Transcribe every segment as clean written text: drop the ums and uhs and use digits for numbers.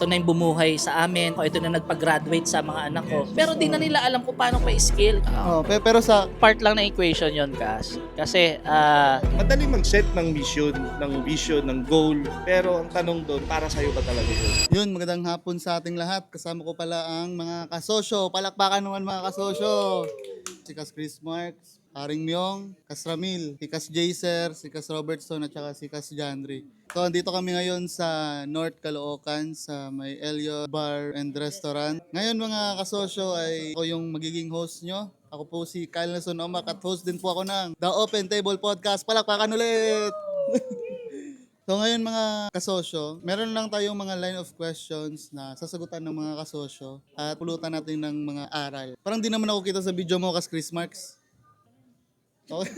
Ito na yung bumuhay sa amin, o ito na nagpag-graduate sa mga anak ko. Pero di na nila alam kung paano pa-scale. Pero sa Part lang na equation yon Kas. Kasi, Madali mag-set ng mission, ng vision, ng goal. Pero ang tanong doon, para sa'yo ba talaga yun? yun, magandang hapon sa ating lahat. Kasama ko pala ang mga kasosyo. Palakpakan naman mga kasosyo. Si Kas Chris Marks, Haring Myong, Kas Ramil, si Kas Jaser, si Kas Robertson at saka si Kas Janry. So, andito kami ngayon sa North Caloocan sa may Elio Bar and Restaurant. Ngayon mga kasosyo ay ako yung magiging host nyo. Ako po si Kyle Nelson Omac at host din po ako ng The Open Table Podcast. Palakpakan ulit! So ngayon mga kasosyo, meron lang tayong mga line of questions na sasagutan ng mga kasosyo at pulutan natin ng mga aral. Parang di naman ako kita sa video mo, Kas Chris Marks. Okay.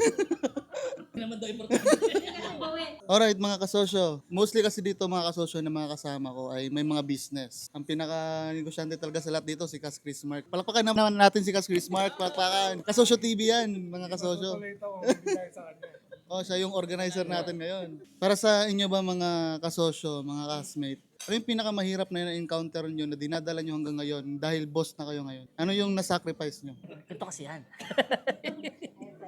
Alright mga kasosyo, mostly kasi dito mga kasosyo na mga kasama ko ay may mga business. Ang pinaka-negosyante talaga sa lahat dito si Kas Chris Mark. Palakpakan naman natin si Kas Chris Mark, palakpakan. Kasosyo TV yan mga kasosyo. Oh, siya yung organizer natin ngayon. Para sa inyo ba mga kasosyo, mga classmate, ano yung pinakamahirap na na-encounter nyo na dinadala nyo hanggang ngayon dahil boss na kayo ngayon? Ano yung nasacrifice nyo? ito kasi yan.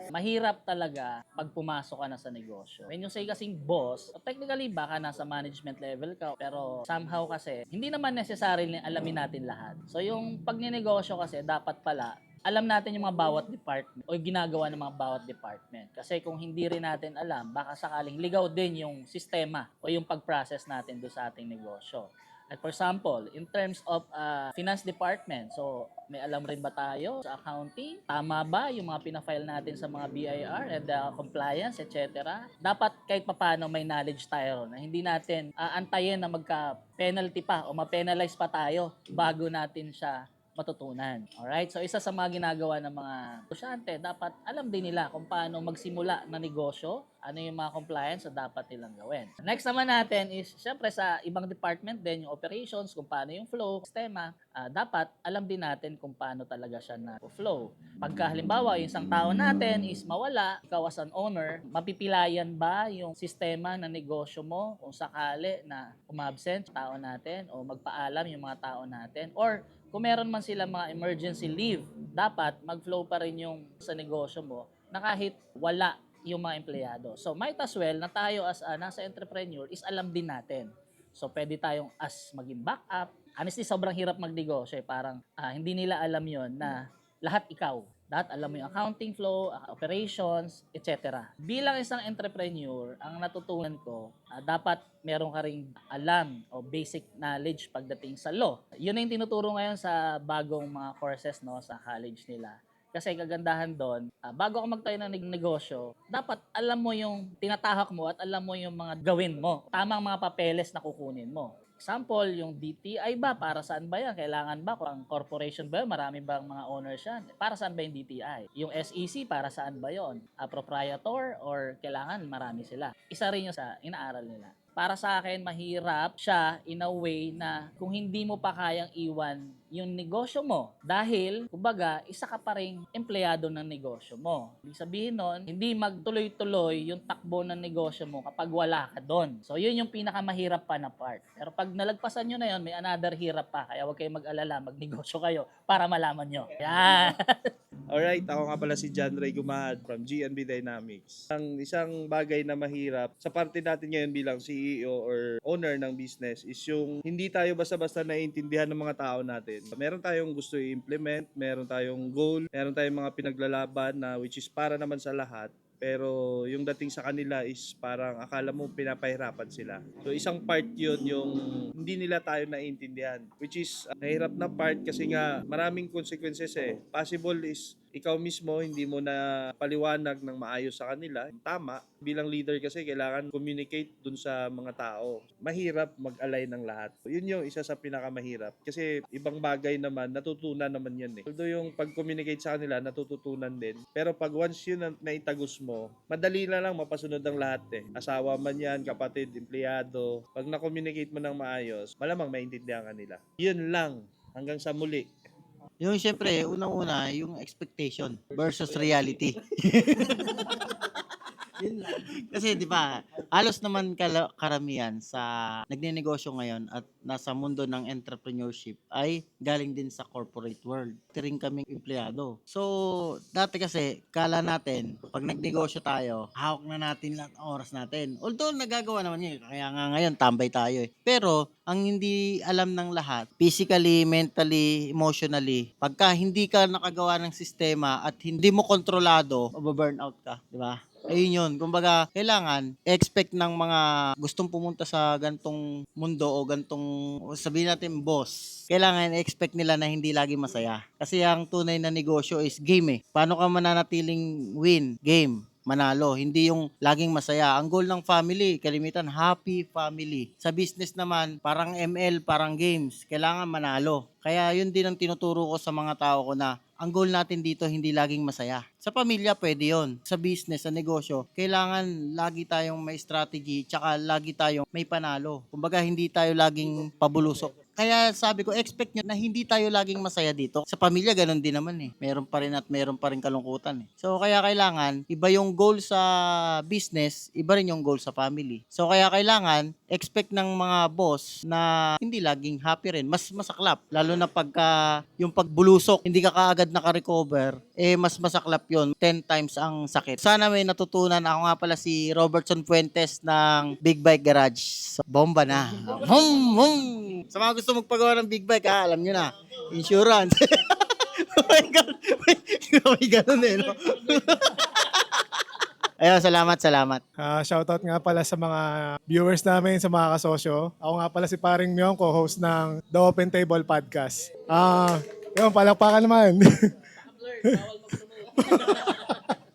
Mahirap talaga pag pumasok ka na sa negosyo. When you say kasing boss, technically baka nasa management level ka, pero somehow kasi hindi naman necessary na alamin natin lahat. So yung pag ninegosyo kasi dapat pala alam natin yung mga bawat department o ginagawa ng mga bawat department. Kasi kung hindi rin natin alam, baka sakaling ligaw din yung sistema o yung pag-process natin do sa ating negosyo. At for example, in terms of finance department, so may alam rin ba tayo sa accounting? Tama ba yung mga pinafile natin sa mga BIR and compliance, etc.? Dapat kahit papano may knowledge tayo na hindi natin antayin na magka-penalty pa o ma-penalize pa tayo bago natin siya matutunan. Alright? So, isa sa mga ginagawa ng mga negosyante, dapat alam din nila kung paano magsimula na negosyo, ano yung mga compliance na dapat nilang gawin. Next naman natin is, syempre sa ibang department din, yung operations, kung paano yung flow, sistema, dapat alam din natin kung paano talaga siya na flow. Pagka halimbawa, yung isang tao natin is mawala, ikaw as an owner, mapipilayan ba yung sistema na negosyo mo kung sakali na umabsent tao natin o magpaalam yung mga tao natin, or kung meron man sila mga emergency leave, dapat mag-flow pa rin yung sa negosyo mo na kahit wala yung mga empleyado. So, might as well na tayo as nasa entrepreneur is alam din natin. So, pwede tayong as maging backup. Honestly, sobrang hirap magnegosyo. Parang hindi nila alam yon na lahat ikaw. Lahat alam mo yung accounting flow, operations, etc. Bilang isang entrepreneur, ang natutunan ko, dapat meron ka ring alam o basic knowledge pagdating sa law. Yun na yung tinuturo ngayon sa bagong mga courses no sa college nila. Kasi kagandahan doon, bago ka magtayo ng negosyo, dapat alam mo yung tinatahak mo at alam mo yung mga gawin mo. Tamang mga papeles na kukunin mo. Example, yung DTI ba? Para saan ba yan? Kailangan ba? Kung corporation ba yun? Marami bang mga owners yan? Para saan ba yung DTI? Yung SEC, para saan ba yun? Proprietor or kailangan marami sila? Isa rin yung sa inaaral nila. Para sa akin, mahirap siya in a way na kung hindi mo pa kayang iwan yung negosyo mo. Dahil, kumbaga, isa ka pa rin empleyado ng negosyo mo. Ibig sabihin nun, hindi magtuloy-tuloy yung takbo ng negosyo mo kapag wala ka doon. So, yun yung pinakamahirap pa na part. Pero pag nalagpasan nyo na yun, may another hirap pa. Kaya huwag kayong mag-alala, magnegosyo kayo para malaman nyo. Yan! Alright, ako nga pala si John Ray Gumahad from GNB Dynamics. Ang isang bagay na mahirap sa parte natin ngayon bilang CEO or owner ng business is yung hindi tayo basta-basta naiintindihan ng mga tao natin. Meron tayong gusto i-implement, meron tayong goal, meron tayong mga pinaglalaban na which is para naman sa lahat. Pero yung dating sa kanila is parang akala mo pinapahirapan sila. So isang part yun yung hindi nila tayo naiintindihan. Which is nahirap na part kasi nga maraming consequences eh. Possible is ikaw mismo hindi mo na paliwanag ng maayos sa kanila. Tama, bilang leader kasi kailangan communicate dun sa mga tao. Mahirap mag-align ng lahat. Yun yung isa sa pinakamahirap. Kasi ibang bagay naman, natutunan naman yun eh. Although yung pag-communicate sa kanila, natututunan din. Pero pag once yun naitagos mo, madali na lang mapasunod ang lahat eh. Asawa man yan, kapatid, empleyado. Pag na-communicate mo ng maayos, malamang maintindihan ka nila. Yun lang. Hanggang sa muli. Yung siyempre, unang-una, yung expectation versus reality. Kasi 'di ba, halos naman karamihan sa nagnenegosyo ngayon at nasa mundo ng entrepreneurship ay galing din sa corporate world. Rin kaming empleyado. So, dati kasi kala natin pag nagnegosyo tayo, hawak na natin lahat ng oras natin. Although nagagawa naman yun, kaya nga ngayon tambay tayo eh. Pero ang hindi alam ng lahat, physically, mentally, emotionally, pagka hindi ka nakagawa ng sistema at hindi mo kontrolado, mababurnout ka, di ba? Ayun yun. Kumbaga, kailangan expect ng mga gustong pumunta sa gantong mundo o gantong, sabihin natin, boss. Kailangan expect nila na hindi lagi masaya. Kasi ang tunay na negosyo is game eh. Paano ka mananatiling win? Game. Manalo. Hindi yung laging masaya. Ang goal ng family, kalimitan, happy family. Sa business naman, parang ML, parang games. Kailangan manalo. Kaya yun din ang tinuturo ko sa mga tao ko na ang goal natin dito hindi laging masaya. Sa pamilya pwede yon. Sa business, sa negosyo, kailangan lagi tayong may strategy tsaka lagi tayong may panalo. Kumbaga hindi tayo laging pabulusok. Kaya sabi ko, expect nyo na hindi tayo laging masaya dito. Sa pamilya, ganun din naman eh. Meron pa rin at meron pa rin kalungkutan eh. So, kaya kailangan, iba yung goal sa business, iba rin yung goal sa family. So, kaya kailangan, expect ng mga boss na hindi laging happy rin. Mas masaklap. Lalo na pagka yung pagbulusok, hindi ka kaagad naka-recover, eh mas masaklap yun. 10 times ang sakit. Sana may natutunan. Ako nga pala si Robertson Fuentes ng Big Bike Garage. So, bomba na. Hum, hum. Sa mga gusto magpagawa ng big bike, alam nyo na. Insurance. Oh my God. May ganun eh, no? Ayun, salamat. Shoutout nga pala sa mga viewers namin, sa mga kasosyo. Ako nga pala si Paring Myong, co-host ng The Open Table Podcast. Yun, palakpakan naman.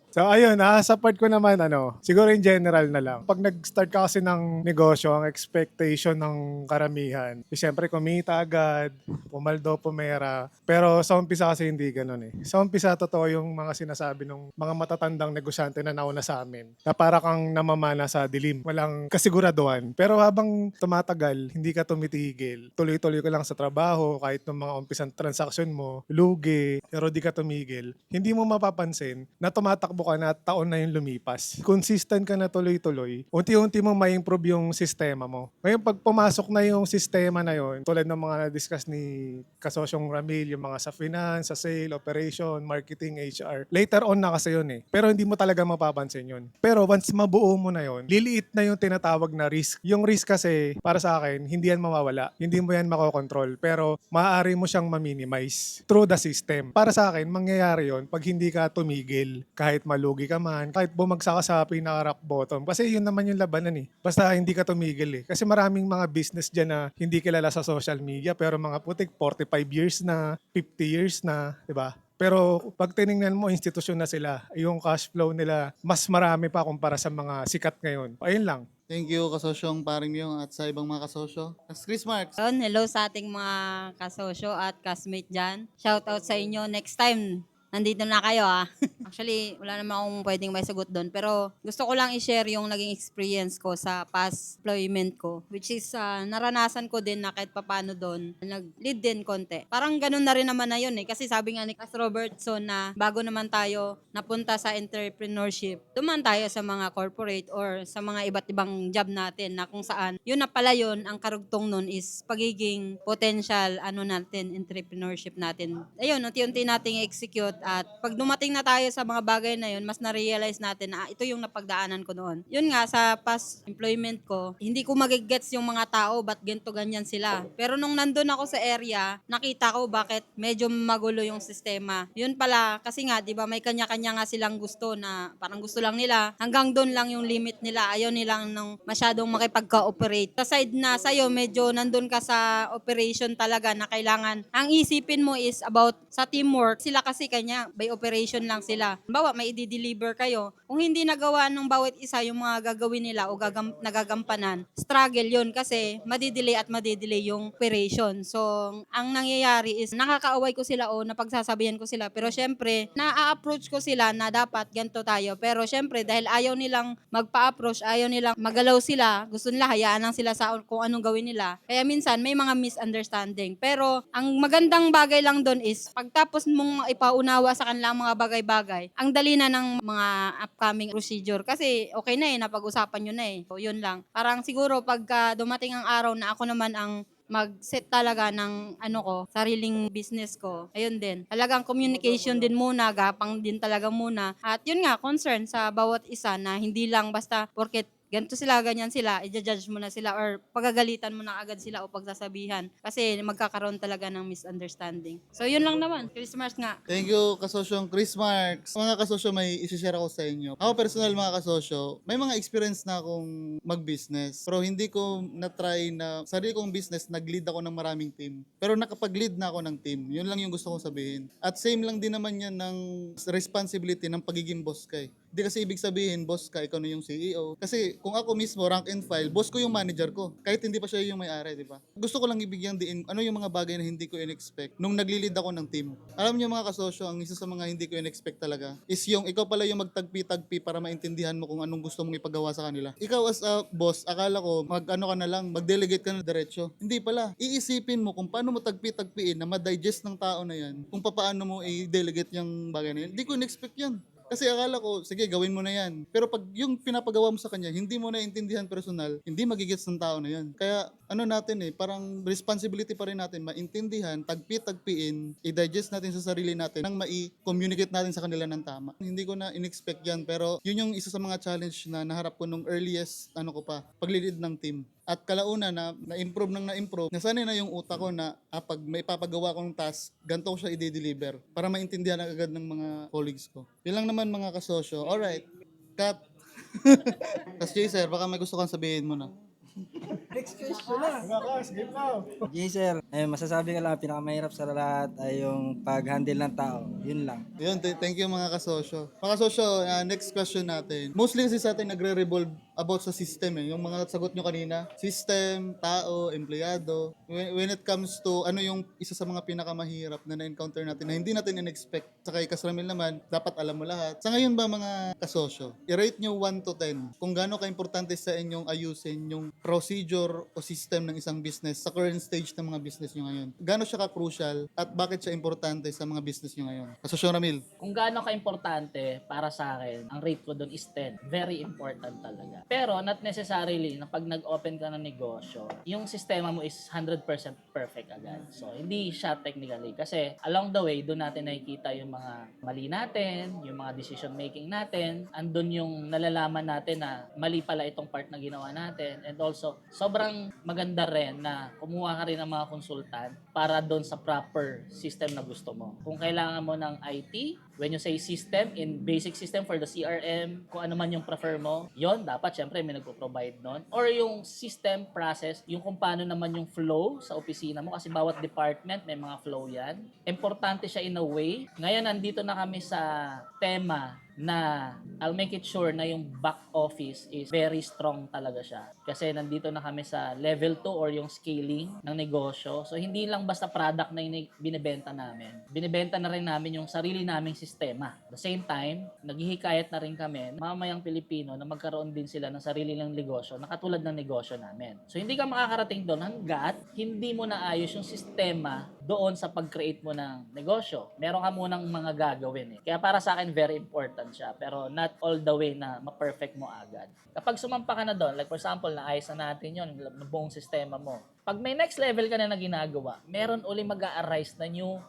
So ayun, sa part ko naman, siguro in general na lang. Pag nag-start ka kasi ng negosyo, ang expectation ng karamihan, siyempre kumita agad, pumaldo, pumera. Pero sa umpisa kasi hindi ganun eh. Sa umpisa, totoo yung mga sinasabi ng mga matatandang negosyante na nauna sa amin, na para kang namamana sa dilim. Walang kasiguraduhan. Pero habang tumatagal, hindi ka tumitigil. Tuloy-tuloy ka lang sa trabaho, kahit ng mga umpisang transaksyon mo, lugi, pero di ka tumigil. Hindi mo mapapansin na tumatakbo ka na at taon na yung lumipas. Consistent ka na tuloy-tuloy, unti-unti mo ma-improve yung sistema mo. Ngayon, pag pumasok na yung sistema na yon, tulad ng mga na-discuss ni Kasosyong Ramil, yung mga sa finance, sa sale, operation, marketing, HR, later on na kasi yun eh. Pero hindi mo talaga mapapansin yun. Pero once mabuo mo na yun, liliit na yung tinatawag na risk. Yung risk kasi, para sa akin, hindi yan mawawala. Hindi mo yan makokontrol. Pero maaari mo siyang ma-minimize through the system. Para sa akin, mangyayari yon pag hindi ka tumigil, kahit malugi ka man, kahit bumagsak ka sa pinaka-rock bottom. Kasi yun naman yung labanan eh. Basta hindi ka tumigil eh. Kasi maraming mga business dyan na hindi kilala sa social media, pero mga putik, 45 years na, 50 years na, di ba? Pero pag tinignan mo, institusyon na sila. Yung cash flow nila, mas marami pa kumpara sa mga sikat ngayon. Ayun lang. Thank you, kasosyong Paring Myong at sa ibang mga kasosyo. Chris Marks. Hello sa ating mga kasosyo at castmate dyan. Shout out sa inyo. Next time, nandito na kayo Actually, wala naman akong pwedeng may sagot doon. Pero gusto ko lang i-share yung naging experience ko sa past employment ko. Which is, naranasan ko din na kahit papano doon, nag-lead din konti. Parang ganun na rin naman na yun eh. Kasi sabi nga ni Cas Robertson na bago naman tayo napunta sa entrepreneurship, duman tayo sa mga corporate or sa mga iba't ibang job natin na kung saan, yun na pala yun, ang karugtong nun is pagiging potential natin, entrepreneurship natin. Ayun, unti-unti nating execute at pag dumating na tayo sa mga bagay na yun, mas na-realize natin na ito yung napagdaanan ko noon. Yun nga, sa past employment ko, hindi ko magigets yung mga tao, ba't ganito ganyan sila. Pero nung nandun ako sa area, nakita ko bakit medyo magulo yung sistema. Yun pala, kasi nga, di ba, may kanya-kanya nga silang gusto na parang gusto lang nila, hanggang doon lang yung limit nila. Ayaw nilang nang masyadong makipagka-operate. Sa side na sa'yo, medyo nandun ka sa operation talaga na kailangan. Ang isipin mo is about sa teamwork. Sila kasi kanya, by operation lang sila. Bawa, may i-deliver kayo. Kung hindi nagawa ng bawat isa yung mga gagawin nila o nagagampanan, struggle yun kasi madidelay at madidelay yung operation. So, ang nangyayari is nakakaaway ko sila o napagsasabihan ko sila. Pero syempre, na-approach ko sila na dapat ganito tayo. Pero syempre, dahil ayaw nilang magpa-approach, ayaw nilang magalaw sila, gusto nila hayaan lang sila sa kung anong gawin nila. Kaya minsan, may mga misunderstanding. Pero, ang magandang bagay lang doon is, pagtapos mong ipaunawa unawa sa kanila ang mga bagay-bagay, ang dali na ng mga upcoming procedure. Kasi okay na napag-usapan nyo na So, yun lang. Parang siguro pagka dumating ang araw na ako naman ang mag-set talaga ng sariling business ko. Ayun din. Talagang communication din muna, gapang din talaga muna. At yun nga, concern sa bawat isa na hindi lang basta porket ganito sila, ganyan sila, i-judge mo na sila or pagagalitan mo na agad sila o pagsasabihan. Kasi magkakaroon talaga ng misunderstanding. So, yun lang naman. Christmas nga. Thank you, kasosyong Chris Marks. Mga kasosyo, may isi-share ako sa inyo. Ako personal, mga kasosyo, may mga experience na akong mag-business. Pero hindi ko na-try na, sarili kong business, nag-lead ako ng maraming team. Pero nakapag-lead na ako ng team. Yun lang yung gusto kong sabihin. At same lang din naman yan ng responsibility ng pagiging boss ka Hindi kasi ibig sabihin, boss ka, ikaw na yung CEO. Kasi kung ako mismo, rank and file, boss ko yung manager ko. Kahit hindi pa siya yung may-ari, di ba? Gusto ko lang ibigyan din ano yung mga bagay na hindi ko in-expect nung nagli-lead ako ng team. Alam niyo mga kasosyo, ang isa sa mga hindi ko in-expect talaga is yung ikaw pala yung magtagpi-tagpi para maintindihan mo kung anong gusto mong ipagawa sa kanila. Ikaw as a boss, akala ko mag-delegate ka na diretso. Hindi pala. Iisipin mo kung paano mo tagpi-tagpiin na ma-digest ng tao na yan, kung paano mo i-delegate yung bagay na yan. Hindi ko in-expect yan. Kasi akala ko, sige, gawin mo na yan. Pero pag yung pinapagawa mo sa kanya, hindi mo na intindihan personal, hindi magigets ng tao na yan. Kaya parang responsibility pa rin natin, maintindihan, tagpi-tagpiin, i-digest natin sa sarili natin, nang mai-communicate natin sa kanila ng tama. Hindi ko na in-expect yan, pero yun yung isa sa mga challenge na naharap ko nung earliest, paglilid ng team. At kalauna na-improve nasanay na yung utak ko na pag may papagawa kong task, ganito ko siya i-deliver para maintindihan agad ng mga colleagues ko. Yun lang naman mga kasosyo. Alright, cut. Tapos Jay sir, baka may gusto kang sabihin mo na. Yes, sir. Masasabi ko lang, pinakamahirap sa lahat ay yung pag-handle ng tao. Yun lang. Yun, thank you mga kasosyo. Mga kasosyo, next question natin. Mostly kasi sa atin nagre-revolve about sa system Yung mga sagot nyo kanina. System, tao, empleyado. When it comes to yung isa sa mga pinakamahirap na na-encounter natin na hindi natin in-expect. Sa kay Kasramil naman, dapat alam mo lahat. Sa ngayon ba mga kasosyo, i-rate nyo 1 to 10 kung gaano ka-importante sa inyong ayusin yung procedure o system ng isang business sa current stage ng mga business nyo ngayon. Gaano siya ka-crucial at bakit siya importante sa mga business nyo ngayon? Kasosyo Ramil. Kung gaano ka-importante para sa akin, ang rate ko doon is 10. Very important talaga. Pero not necessarily na pag nag-open ka ng negosyo, yung sistema mo is 100% perfect agad. So, hindi siya technically. Kasi along the way, doon natin nakikita yung mga mali natin, yung mga decision making natin. Andun yung nalalaman natin na mali pala itong part na ginawa natin. And also, sobrang maganda rin na kumuha ka rin ng mga konsultant para doon sa proper system na gusto mo. Kung kailangan mo ng IT, when you say system, in basic system for the CRM, kung ano man yung prefer mo, yon dapat syempre may nagpo-provide nun. Or yung system process, yung kung paano naman yung flow sa opisina mo, kasi bawat department may mga flow yan. Importante siya in a way. Ngayon, nandito na kami sa tema na I'll make it sure na yung back office is very strong talaga siya. Kasi nandito na kami sa level 2 or yung scaling ng negosyo. So, hindi lang basta product na yung binibenta namin. Binibenta na rin namin yung sarili naming sistema. At the same time, naghihikayat na rin kami ng mamayang Pilipino na magkaroon din sila ng sarili ng negosyo na katulad ng negosyo namin. So, hindi ka makakarating doon hanggat hindi mo naayos yung sistema doon sa pag-create mo ng negosyo. Meron ka munang mga gagawin Kaya para sa akin, very important siya. Pero not all the way na ma-perfect mo agad. Kapag sumampa ka na doon, like for example, naayos na natin yun, buong sistema mo. Pag may next level ka na ginagawa, meron uli mag-a-arise na new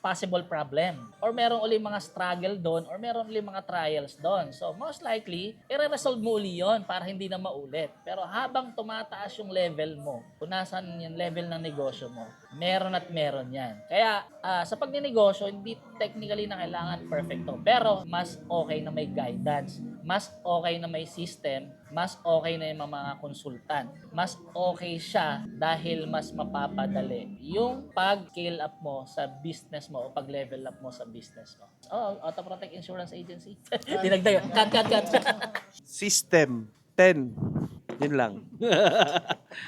possible problem. Or meron uli mga struggle doon, or meron uli mga trials doon. So, most likely, i-resolve mo uli yun para hindi na maulit. Pero habang tumataas yung level mo, kung nasan yung level ng negosyo mo, meron at meron yan. Kaya, sa pagninegosyo, hindi technically na kailangan perfecto. Pero, mas okay na may guidance. Mas okay na may system. Mas okay na yung mga konsultant. Mas okay siya dahil mas mapapadali yung pag-scale up mo sa business mo o pag-level up mo sa business mo. Auto Protect Insurance Agency. Dinagdag. Cut. System, 10. Yun lang.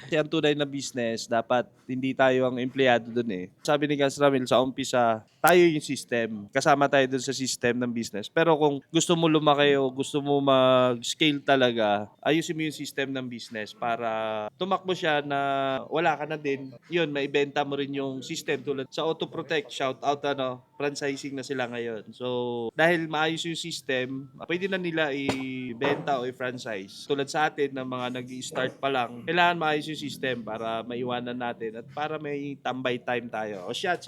Kasi ang tunay na business, dapat hindi tayo ang empleyado dun eh. Sabi ni Gas Ramil, sa umpisa, tayo yung system. Kasama tayo dun sa system ng business. Pero kung gusto mo lumaki o gusto mo mag-scale talaga, ayusin mo yung system ng business para tumakbo siya na wala ka na din. Yun, maibenta mo rin yung system tulad sa Auto Protect, shout out franchising na sila ngayon. So, dahil maayos yung system, pwede na nila i-benta o i-franchise. Tulad sa atin na mga nag-i-start pa lang, kailangan maayos yung system para maiwanan natin at para may tambay time tayo. O shot.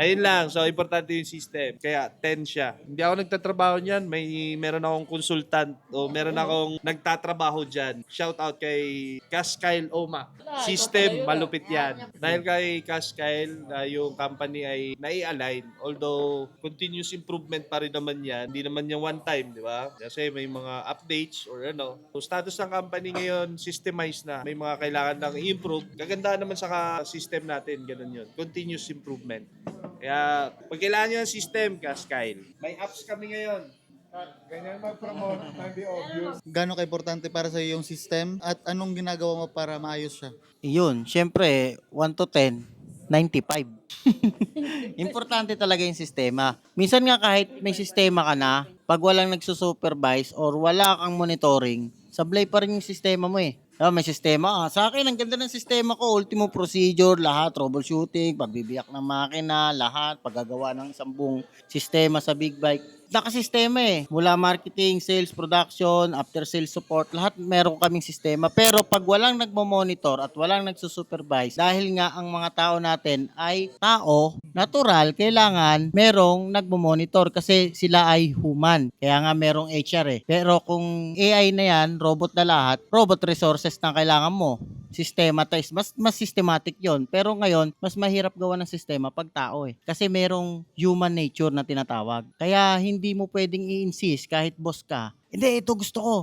Ayun lang. So, importante yung system. Kaya, 10 siya. Hindi ako nagtatrabaho niyan. Meron akong consultant o meron akong nagtatrabaho dyan. Shout out kay Cash Kyle Oma. System, malupit yan. Dahil kay Cash Kyle, yung company ay nai-align. Although, continuous improvement pa rin naman yan. Hindi naman yung one time, di ba? Kasi may mga updates or ano. So, status ng company ngayon, systemized na. May mga kailangan lang i-improve. Kaganda naman sa system natin. Ganun yun. Continuous improvement. Kaya, pag kailangan nyo ng system, Cash Kyle. May apps kami ngayon. Ganyan mag-promote, hindi obvious. Gaano ka-importante para sa yung system at anong ginagawa mo para maayos siya? Yun, syempre, 1 to 10, 95. Importante talaga yung sistema. Minsan nga kahit may sistema ka na, pag walang nagsusupervise or wala kang monitoring, sablay pa rin yung sistema mo eh. May sistema. Sa akin, ang ganda ng sistema ko. Ultimo procedure, lahat, troubleshooting, pagbibiyak ng makina, lahat, paggagawa ng isang buong sistema sa big bike. Nakasistema eh. Mula marketing, sales, production, after sales support, lahat meron kaming sistema. Pero pag walang nagmo-monitor at walang nagsusupervise, dahil nga ang mga tao natin ay tao, natural, kailangan merong nagmo-monitor kasi sila ay human. Kaya nga merong HR eh. Pero kung AI na yan, robot na lahat, robot resources na kailangan mo. Systematized. Mas systematic yon. Pero ngayon, mas mahirap gawa ng sistema pag tao eh. Kasi merong human nature na tinatawag. Kaya hindi mo pwedeng i-insist kahit boss ka. Hindi, ito gusto ko.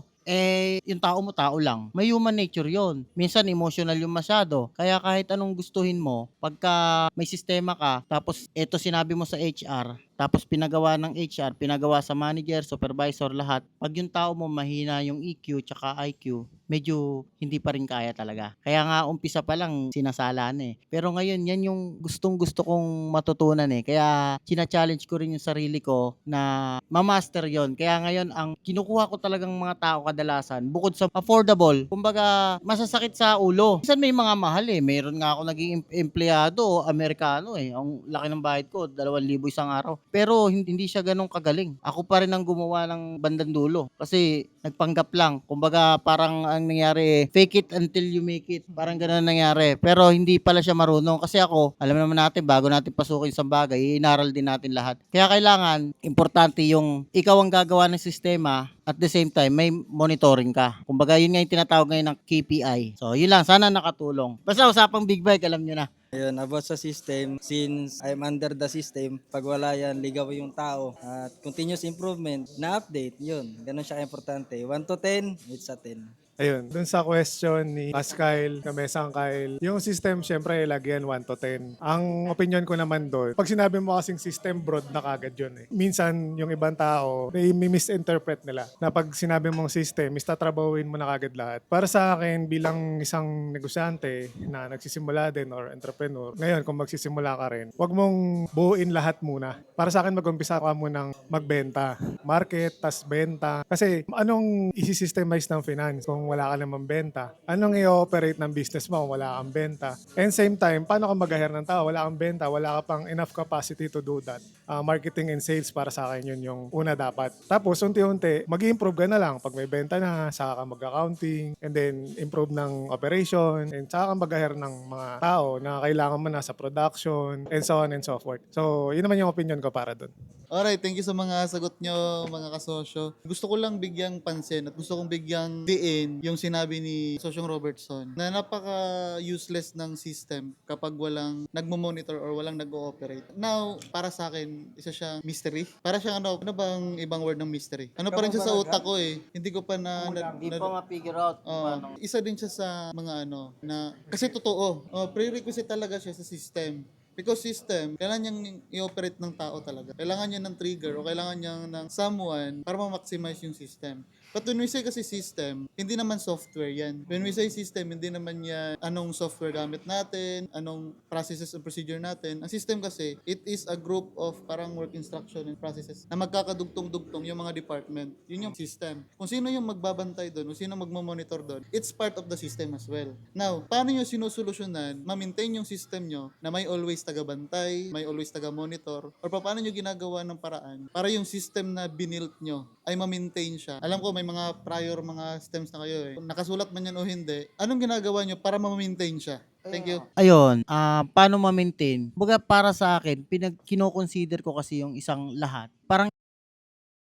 Yung tao mo, tao lang. May human nature yon. Minsan, emotional yung masyado. Kaya kahit anong gustuhin mo, pagka may sistema ka, tapos ito sinabi mo sa HR, tapos pinagawa ng HR, pinagawa sa manager, supervisor, lahat. Pag yung tao mo mahina yung EQ tsaka IQ, medyo hindi pa rin kaya talaga. Kaya nga umpisa pa lang sinasalaan eh. Pero ngayon, yan yung gustong-gusto kong matutunan eh. Kaya china-challenge ko rin yung sarili ko na ma-master yon. Kaya ngayon, ang kinukuha ko talagang mga tao kadalasan, bukod sa affordable, kumbaga masasakit sa ulo. Minsan may mga mahal eh. Meron nga ako naging empleyado, Amerikano eh. Ang laki ng bayad ko, 2,000 isang araw. Pero hindi siya ganun kagaling. Ako pa rin ang gumawa ng bandang dulo. Kasi nagpanggap lang. Kumbaga parang ang nangyari, fake it until you make it. Parang ganun nangyari. Pero hindi pala siya marunong. Kasi ako, alam naman natin, bago natin pasukin sa bagay, inaral din natin lahat. Kaya kailangan, importante yung ikaw ang gagawa ng sistema at the same time, may monitoring ka. Kumbaga, yun nga yung tinatawag ngayon ng KPI. So, yun lang. Sana nakatulong. Basta usapang big bike, alam nyo na. Ayun, about sa system, since I'm under the system, pag wala yan, ligaw yung tao. At continuous improvement, na-update, yun. Ganun siya importante. 1 to 10, it's a 10. Ayun, dun sa question ni Kyle, Kamesang Kyle, yung system syempre lagi yan 1 to 10. Ang opinion ko naman doon, pag sinabi mo kasing system, broad na kagad yun eh. Minsan yung ibang tao, may misinterpret nila na pag sinabi mong system, tatrabahuin mo na kagad lahat. Para sa akin, bilang isang negosyante na nagsisimula din or entrepreneur, ngayon kung magsisimula ka rin, wag mong buuin lahat muna. Para sa akin, mag-umpisa ka munang magbenta. Market, tas benta. Kasi anong isi-systemize ng finance kung wala ka namang benta? Anong i-operate ng business mo kung wala kang benta? And same time, paano ka mag-hire ng tao? Wala kang benta, wala ka pang enough capacity to do that. Marketing and sales para sa akin yun yung una dapat. Tapos unti-unti, mag-improve ka na lang. Pag may benta na, saka ka mag-accounting, and then improve ng operation, and saka ka mag-hire ng mga tao na kailangan mo na sa production, and so on and so forth. So, yun naman yung opinion ko para dun. Alright, thank you sa mga sagot nyo, mga kasosyo. Gusto ko lang bigyang pansin at gusto kong bigyang diin yung sinabi ni Sosyong Robertson na napaka-useless ng system kapag walang nagmo-monitor or walang nag-ooperate. Now, para sa akin, isa siyang mystery. Para siyang ano bang ibang word ng mystery? Ano pa rin siya sa utak ko eh. Hindi ko pa Hindi pa ma-figure out kung paano. isa din siya sa mga ano na kasi totoo. Prerequisite talaga siya sa system. Because system, kailangan niyang i-operate ng tao talaga. Kailangan niya ng trigger o kailangan niya ng someone para ma-maximize yung system. But when we say kasi system, hindi naman software yan. When we say system, hindi naman yan anong software gamit natin, anong processes and procedure natin. Ang system kasi, it is a group of parang work instruction and processes na magkakadugtong-dugtong yung mga department. Yun yung system. Kung sino yung magbabantay doon, kung sino magmamonitor doon, it's part of the system as well. Now, paano nyo sinusolusyonan, ma-maintain yung system nyo na may always taga-bantay, may always taga-monitor, or paano nyo ginagawa ng paraan para yung system na binilt nyo ay ma-maintain siya. Alam ko may mga prior mga stems na kayo eh. Kung nakasulat man yan o hindi, anong ginagawa nyo para ma-maintain siya? Thank you. Ayun, paano ma-maintain? Baga para sa akin, kino-consider ko kasi yung isang lahat. Parang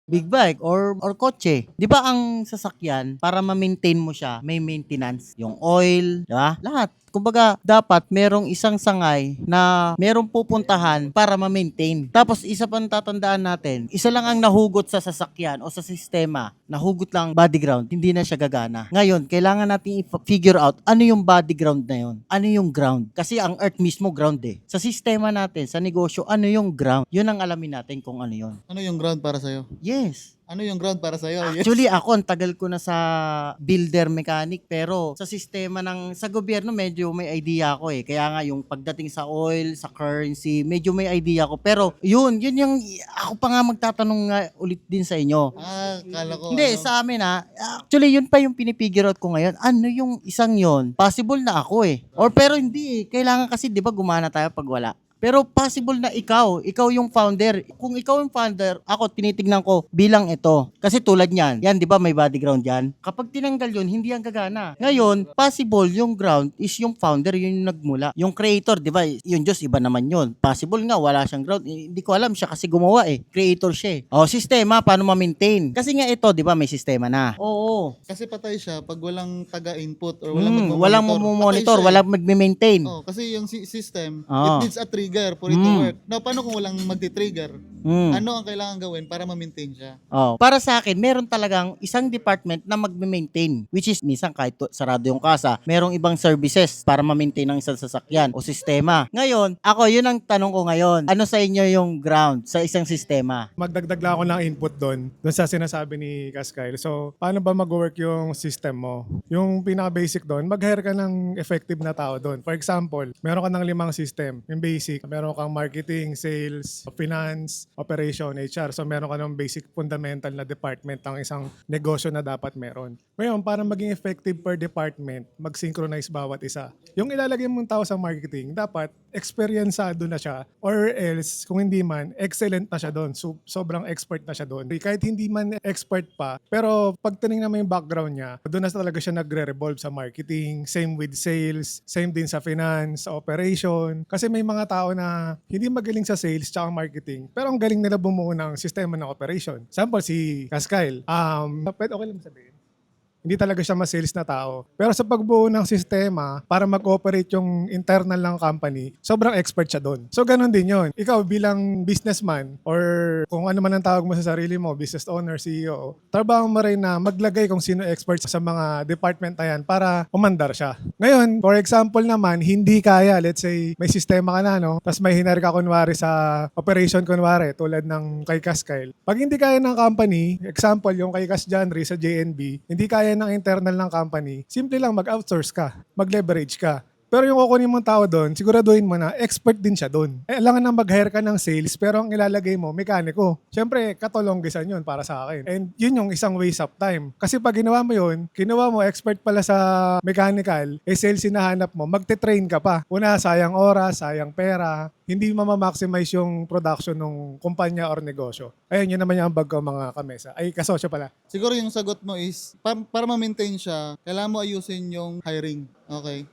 big bike or kotse. 'Di ba ang sasakyan para ma-maintain mo siya, may maintenance, yung oil, 'di ba? Lahat. Kumbaga, dapat merong isang sangay na merong pupuntahan para ma-maintain. Tapos, isa pang tatandaan natin, isa lang ang nahugot sa sasakyan o sa sistema, nahugot lang body ground, hindi na siya gagana. Ngayon, kailangan natin i-figure out ano yung body ground na yun. Ano yung ground? Kasi ang earth mismo ground eh. Sa sistema natin, sa negosyo, ano yung ground? Yun ang alamin natin kung ano yun. Ano yung ground para sa'yo? Yes. Ano yung ground para sa'yo? Yes. Actually, ako, ang tagal ko na sa builder mechanic, pero sa sistema sa gobyerno, medyo may idea ako eh. Kaya nga, yung pagdating sa oil, sa currency, medyo may idea ako. Pero, yun yung, ako pa nga magtatanong nga ulit din sa inyo. Kala ko. Hindi, sa amin actually, yun pa yung pinipigure out ko ngayon. Ano yung isang yon? Possible na ako eh. Or pero hindi eh. Kailangan kasi, di ba, gumana tayo pag wala. Pero possible na ikaw yung founder. Kung ikaw yung founder, ako tinitignan ko bilang ito. Kasi tulad niyan, yan di ba may body ground yan? Kapag tinanggal yun, hindi yan gagana. Ngayon, possible yung ground is yung founder, yun yung nagmula. Yung creator, di ba, yung Diyos, iba naman yun. Possible nga, wala siyang ground. Hindi ko alam siya kasi gumawa eh. Creator siya eh. O, sistema, paano ma-maintain? Kasi nga ito, di ba, may sistema na. Oo. Kasi patay siya pag walang taga-input or walang Walang monitor, walang magme-maintain. Oh, kasi yung system, Oo. it needs a trigger for it to work. Now, paano kung walang magti-trigger? Ano ang kailangan gawin para ma-maintain siya? Oh, para sa akin, meron talagang isang department na magme-maintain, which is minsan kahit sarado yung kasa, merong ibang services para ma-maintain ang isang sasakyan o sistema. Ngayon, ako, yun ang tanong ko ngayon. Ano sa inyo yung ground sa isang sistema? Magdagdag lang ako ng input doon sa sinasabi ni Kaskyle. So, paano ba mag-work yung system mo? Yung pinaka-basic doon, mag-hire ka ng effective na tao doon. For example, meron ka ng 5 system. Yung basic, meron kang marketing, sales, finance, operation, HR. So, meron ka ng basic fundamental na department ng isang negosyo na dapat meron. Ngayon, para maging effective per department, mag-synchronize bawat isa. Yung ilalagay mong tao sa marketing, dapat experiencado na siya or else, kung hindi man, excellent na siya doon. So, sobrang expert na siya doon. Kahit hindi man expert pa, pero pag tinignan mo yung background niya, doon na talaga siya nagre-revolve sa marketing, same with sales, same din sa finance, operation. Kasi may mga tao na hindi magaling sa sales tsaka marketing, pero ang galing nila bumuo ng sistema ng operation. Example, si Kaskyle. Okay lang sabihin. Hindi talaga siya mas-sales na tao. Pero sa pagbuo ng sistema para mag-operate yung internal ng company, sobrang expert siya doon. So, ganun din yon. Ikaw bilang businessman or kung ano man ang tawag mo sa sarili mo, business owner, CEO, trabaho mo rin na maglagay kung sino expert sa mga department na yan para umandar siya. Ngayon, for example naman, hindi kaya, let's say, may sistema ka na, no? Tapos may hinar ka kunwari sa operation kunwari, tulad ng kay Kaskyle. Pag hindi kaya ng company, example, yung kay Kas Janry sa JNB, hindi kaya ng internal ng company, simple lang mag-outsource ka, mag-leverage ka. Pero yung kukunin mong tao doon, siguraduhin mo na expert din siya doon. Alangan na mag-hire ka ng sales, pero ang ilalagay mo, mekaniko. Siyempre, katulonggisan yun para sa akin. And yun yung isang waste of time. Kasi pag ginawa mo yun, ginawa mo expert pala sa mechanical, sales hinahanap mo, magte-train ka pa. Una, sayang oras, sayang pera, hindi mamamaximize yung production ng kumpanya or negosyo. Ayun, yun naman yung ambag ko mga kamesa. Ay, kasosyo pala. Siguro yung sagot mo is, para ma-maintain siya, kailangan mo ayusin yung hiring. Okay.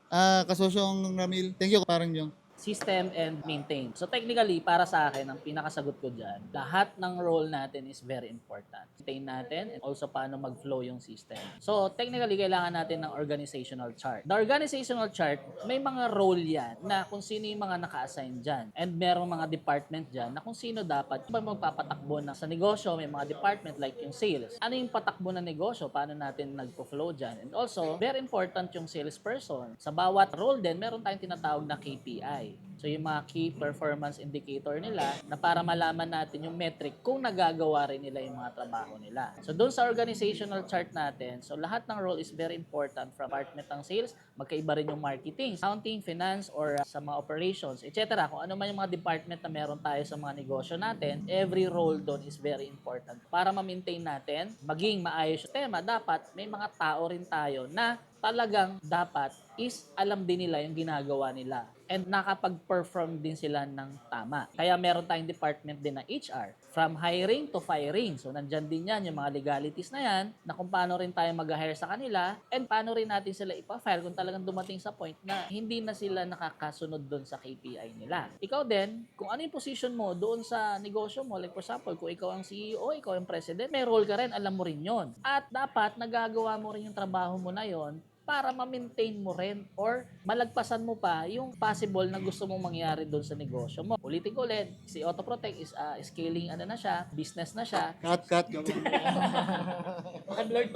Kasosyong Ramil, thank you, parang yung. System and maintain. So technically, para sa akin, ang pinakasagot ko dyan, lahat ng role natin is very important. Maintain natin and also paano mag-flow yung system. So technically, kailangan natin ng organizational chart. The organizational chart, may mga role yan na kung sino yung mga naka-assign dyan. And merong mga department dyan na kung sino dapat yung magpapatakbo sa negosyo, may mga department like yung sales. Ano yung patakbo ng negosyo? Paano natin nagpo-flow dyan? And also, very important yung salesperson. Sa bawat role din, meron tayong tinatawag na KPI. KPI. So yung mga key performance indicator nila na para malaman natin yung metric kung nagagawa rin nila yung mga trabaho nila. So doon sa organizational chart natin, so lahat ng role is very important from department ng sales, magkaiba rin yung marketing, accounting, finance, or sa mga operations, etc. Kung ano man yung mga department na meron tayo sa mga negosyo natin, every role doon is very important. Para ma-maintain natin, maging maayos yung tema, dapat may mga tao rin tayo na talagang dapat is alam din nila yung ginagawa nila and nakapag-perform din sila ng tama. Kaya meron tayong department din na HR. From hiring to firing. So, nandyan din yan, yung mga legalities na yan, na kung paano rin tayo mag-hire sa kanila and paano rin natin sila ipa-fire kung talagang dumating sa point na hindi na sila nakakasunod doon sa KPI nila. Ikaw din, kung ano yung position mo doon sa negosyo mo, like for example, kung ikaw ang CEO, ikaw ang president, may role ka rin, alam mo rin yon. At dapat nagagawa mo rin yung trabaho mo na yon para ma-maintain mo rin or malagpasan mo pa yung possible na gusto mong mangyari doon sa negosyo mo. Ulitin ko ulit, si Autoprotect is scaling ano na siya, business na siya. Cut. Paki-blurred.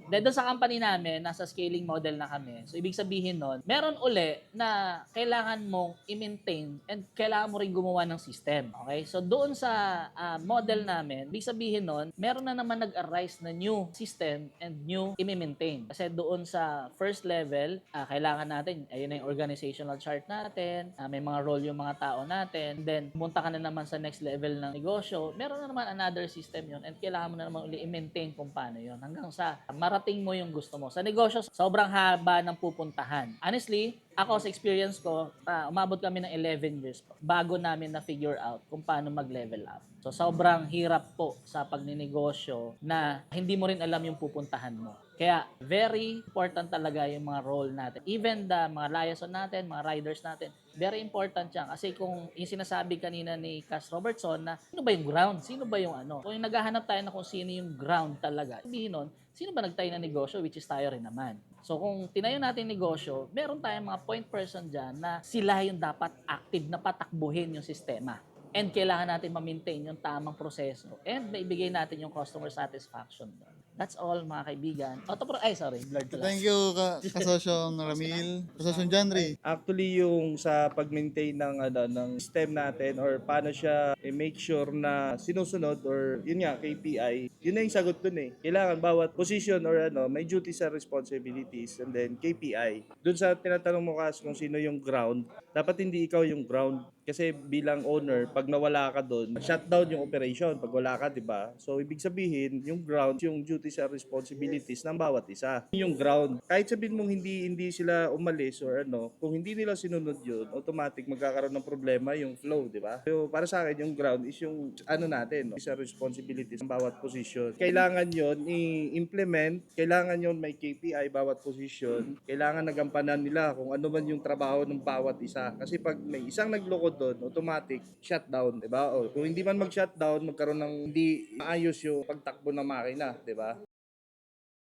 Dahil doon sa company namin, nasa scaling model na kami. So, ibig sabihin nun, meron uli na kailangan mong i-maintain and kailangan mo rin gumawa ng system. Okay? So, doon sa model namin, ibig sabihin nun, meron na naman nag-arise na new system and new i-maintain. Kasi doon sa first level, kailangan natin, ayun na yung organizational chart natin, may mga role yung mga tao natin, then pumunta ka na naman sa next level ng negosyo, meron na naman another system yun and kailangan mo na naman uli i-maintain kung paano yun hanggang sa marating mo yung gusto mo. Sa negosyo, sobrang haba ng pupuntahan. Honestly, ako sa experience ko, umabot kami ng 11 years bago namin na-figure out kung paano mag-level up. So, sobrang hirap po sa pagninegosyo na hindi mo rin alam yung pupuntahan mo. Kaya, very important talaga yung mga role natin. Even the mga liaison natin, mga riders natin, very important yan. Kasi kung yung sinasabi kanina ni Cass Robertson na sino ba yung ground? Sino ba yung ano? Kung yung naghahanap tayo na kung sino yung ground talaga, sabihin nun, sino ba nagtayo ng negosyo, which is tayo rin naman. So kung tinayo natin negosyo, meron tayong mga point person dyan na sila yung dapat active na patakbuhin yung sistema. And kailangan natin ma-maintain yung tamang proseso and maibigay natin yung customer satisfaction doon. That's all mga kaibigan. Blurred ko lang. Thank you, kasosyong Ramil. Kasosyong John Ray. Actually, yung sa pag-maintain ng system natin or paano siya make sure na sinusunod or yun nga, KPI, yun na yung sagot dun eh. Kailangan bawat position or may duties and responsibilities and then KPI. Dun sa tinatanong mo kasi kung sino yung ground, dapat hindi ikaw yung ground. Kasi bilang owner, pag nawala ka doon, shutdown yung operation pag wala ka, di ba? So, ibig sabihin, yung ground, yung duties and responsibilities ng bawat isa. Yung ground, kahit sabihin mong hindi sila umalis or kung hindi nila sinunod yun, automatic magkakaroon ng problema yung flow, di ba? So, para sa akin, yung ground is yung natin, isa responsibilities ng bawat position. Kailangan yon i-implement, kailangan yon may KPI bawat position, kailangan nagampanan nila kung ano man yung trabaho ng bawat isa. Kasi pag may isang nagloko doon, automatic shutdown, 'di ba? O kung hindi man mag-shutdown, magkaroon ng hindi maayos yung pagtakbo ng makina, 'di ba?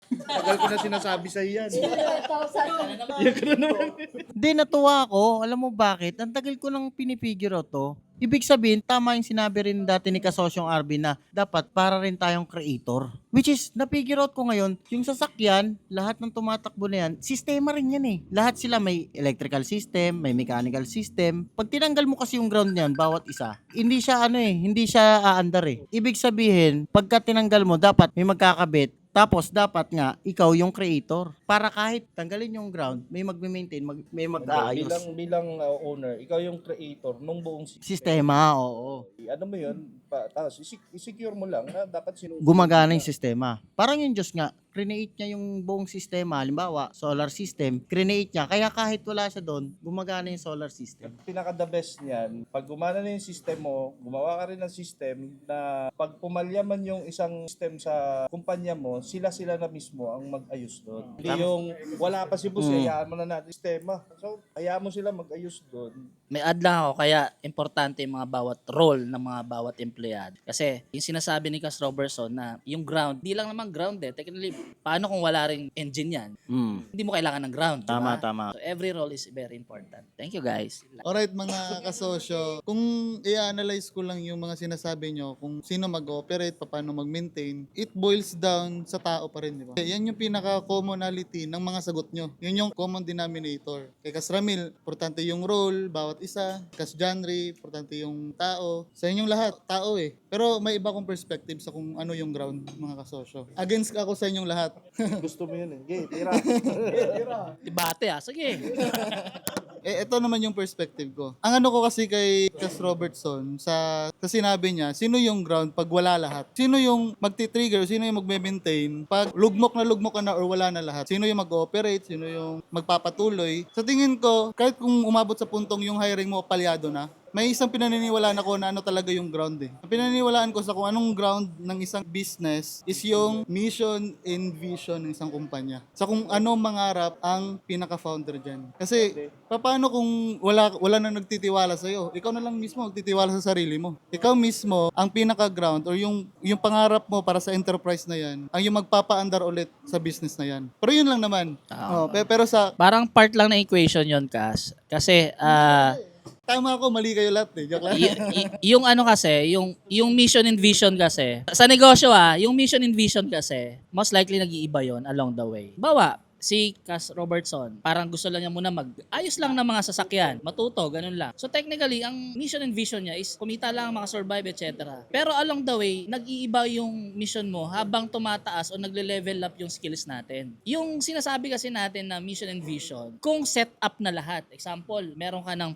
Tagal ko na sinasabi sa yan. Hindi, natuwa ako. Alam mo bakit? Ang tagal ko nang pinipigure out to. Ibig sabihin, tama yung sinabi rin dati ni Kasosyong Arvin na dapat para rin tayong creator. Which is, na-figure out ko ngayon, yung sasakyan, lahat ng tumatakbo na yan, sistema rin yan eh. Lahat sila may electrical system, may mechanical system. Pag tinanggal mo kasi yung ground niyan, bawat isa, hindi siya hindi siya aandar eh. Ibig sabihin, pagka tinanggal mo, dapat may magkakabit. Tapos, dapat nga, ikaw yung creator. Para kahit tanggalin yung ground, may mag-maintain, may mag-aayos. Bilang owner, ikaw yung creator nung buong Sistema, oo. Ano mo yun? Tapos i-secure mo lang na dapat sinusunod. Gumagana yung sistema. Parang yung Diyos nga, create niya yung buong sistema. Halimbawa, solar system, create niya. Kaya kahit wala siya doon, gumagana yung solar system. Pinaka-the best niyan, pag gumana na yung system mo, gumawa ka rin ng system na pag pumalya man yung isang system sa kumpanya mo, sila na mismo ang mag-ayos doon. Hindi yung wala pa si boss, hayaan mo na natin sistema. So, hayaan mo sila mag-ayos doon. May add lang ako, kaya importante yung mga bawat role ng mga bawat employee. empleyado. Kasi yung sinasabi ni Cas Robertson na yung ground, di lang naman ground technically, paano kung wala ring engine yan? Hindi mo kailangan ng ground, di Tama, ba? tama. So every role is very important. Thank you guys. Alright mga kasosyo, kung i-analyze ko lang yung mga sinasabi nyo, kung sino mag-operate, paano mag-maintain, it boils down sa tao pa rin, di ba? Yan yung pinaka-commonality ng mga sagot nyo. Yun yung common denominator. Kay Kas Ramil, importante yung role, bawat isa. Kas Janry, importante yung tao. Sa inyong lahat, tao eh. Pero may iba kong perspective sa kung ano yung ground, mga kasosyo. Against ako sa inyong lahat. Gusto mo yun eh. Okay, tira. Debate sige. Ito naman yung perspective ko. Ang ano ko kasi kay Cas Robertson sa sinabi niya, sino yung ground pag wala lahat? Sino yung magti-trigger? Sino yung magme-maintain pag lugmok ka na or wala na lahat? Sino yung mag-ooperate? Sino yung magpapatuloy? Sa tingin ko, kahit kung umabot sa puntong yung hiring mo palyado na, may isang pinaniniwalaan ako na ano talaga yung ground eh. Ang pinaniniwalaan ko sa kung anong ground ng isang business is yung mission and vision ng isang kumpanya. Sa kung ano mangarap ang pinaka-founder dyan. Kasi, paano kung wala nang nagtitiwala sa'yo? Ikaw na lang mismo magtitiwala sa sarili mo. Ikaw mismo, ang pinaka-ground or yung pangarap mo para sa enterprise na yan, ang yung magpapaandar ulit sa business na yan. Pero yun lang naman. Pero sa Parang part lang ng equation yon Cas. Kasi, tama ako, mali kayo lahat eh. Joke lang. yung ano kasi, yung mission and vision kasi, sa negosyo yung mission and vision kasi, most likely nag-iiba yon along the way. Bawa, si Cas Robertson, parang gusto lang niya muna ayos lang ng mga sasakyan, matuto, ganun lang. So technically, ang mission and vision niya is kumita lang, makasurvive, etc. Pero along the way, nag-iiba yung mission mo habang tumataas o nagle-level up yung skills natin. Yung sinasabi kasi natin na mission and vision, kung set up na lahat, example, meron ka ng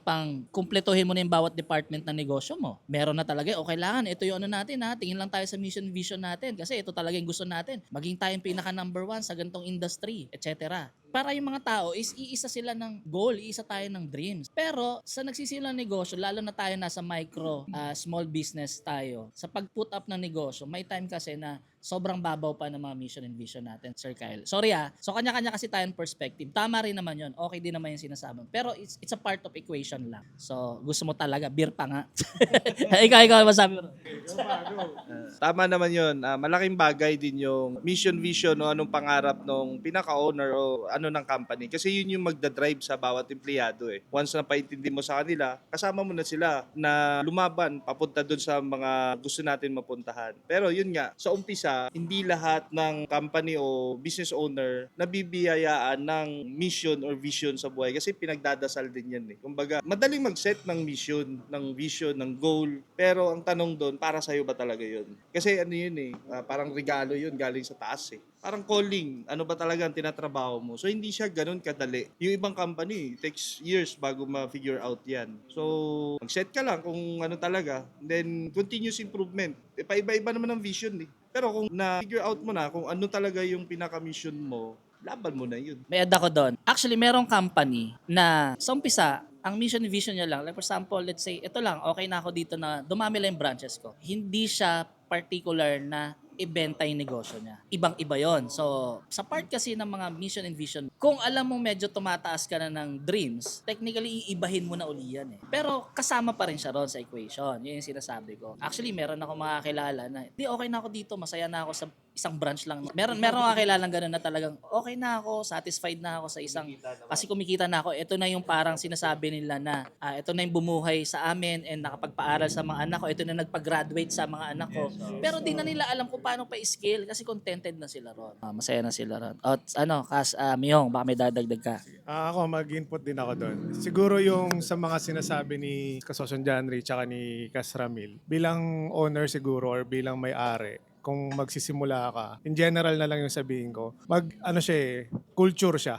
kumpletuhin mo na yung bawat department ng negosyo mo. Meron na talaga, o kailangan, ito yung ano natin tingin lang tayo sa mission and vision natin kasi ito talaga yung gusto natin. Maging tayo yung pinaka number 1 sa ganitong industry, etc. Para yung mga tao is iisa sila ng goal, iisa tayo ng dreams. Pero sa nagsisilang negosyo, lalo na tayo nasa micro, small business tayo, sa pag-put up ng negosyo, may time kasi na sobrang babaw pa ng mga mission and vision natin, Sir Kyle. Sorry so kanya-kanya kasi tayong perspective. Tama rin naman yun. Okay din naman yung sinasabi. Pero it's a part of equation lang. So gusto mo talaga, beer pa nga. ikaw masabi mo. Tama naman yun. Malaking bagay din yung mission, vision o anong pangarap ng pinaka-owner o ano ng company. Kasi yun yung magdadrive sa bawat empleyado eh. Once na paintindi mo sa kanila, kasama mo na sila na lumaban papunta dun sa mga gusto natin mapuntahan. Pero yun nga, sa umpisa, hindi lahat ng company o business owner nabibiyayaan ng mission or vision sa buhay kasi pinagdadasal din yan eh. Kumbaga, madaling mag-set ng mission, ng vision, ng goal. Pero ang tanong doon, para sa'yo ba talaga yun? Kasi ano yun eh, parang regalo yun galing sa taas eh. Parang calling, ano ba talaga ang tinatrabaho mo? So hindi siya ganun kadali. Yung ibang company, takes years bago ma-figure out yan. So mag-set ka lang kung ano talaga. Then continuous improvement. Paiba-iba naman ang vision eh. Pero kung na-figure out mo na kung ano talaga yung pinaka-mission mo, laban mo na yun. May add ako doon. Actually, merong company na sa umpisa, ang mission and vision niya lang, like for example, let's say, ito lang, okay na ako dito na dumami lang yung branches ko. Hindi siya particular na ibenta yung negosyo niya. Ibang-iba yon. So, sa part kasi ng mga mission and vision, kung alam mo medyo tumataas ka na ng dreams, technically, iibahin mo na uli yan eh. Pero kasama pa rin siya ron sa equation. Yun yung sinasabi ko. Actually, meron ako mga kilala na, di okay na ako dito, masaya na ako sa isang branch lang. Meron mga kilalang ganun na talagang okay na ako, satisfied na ako sa isang, kasi kumikita na ako. Ito na yung parang sinasabi nila na ito na yung bumuhay sa amin and nakapagpaaral sa mga anak ko. Ito na nagpag-graduate sa mga anak ko. Pero di na nila alam kung paano pa i-scale kasi contented na sila ron. Masaya na sila ron. At Kas, Miyong, baka may dadagdag ka. Ako, mag-input din ako doon. Siguro yung sa mga sinasabi ni Kasosyon Janry tsaka ni Kas Ramil, bilang owner siguro or bilang may-ari, kung magsisimula ka, in general na lang yung sabihin ko, culture siya.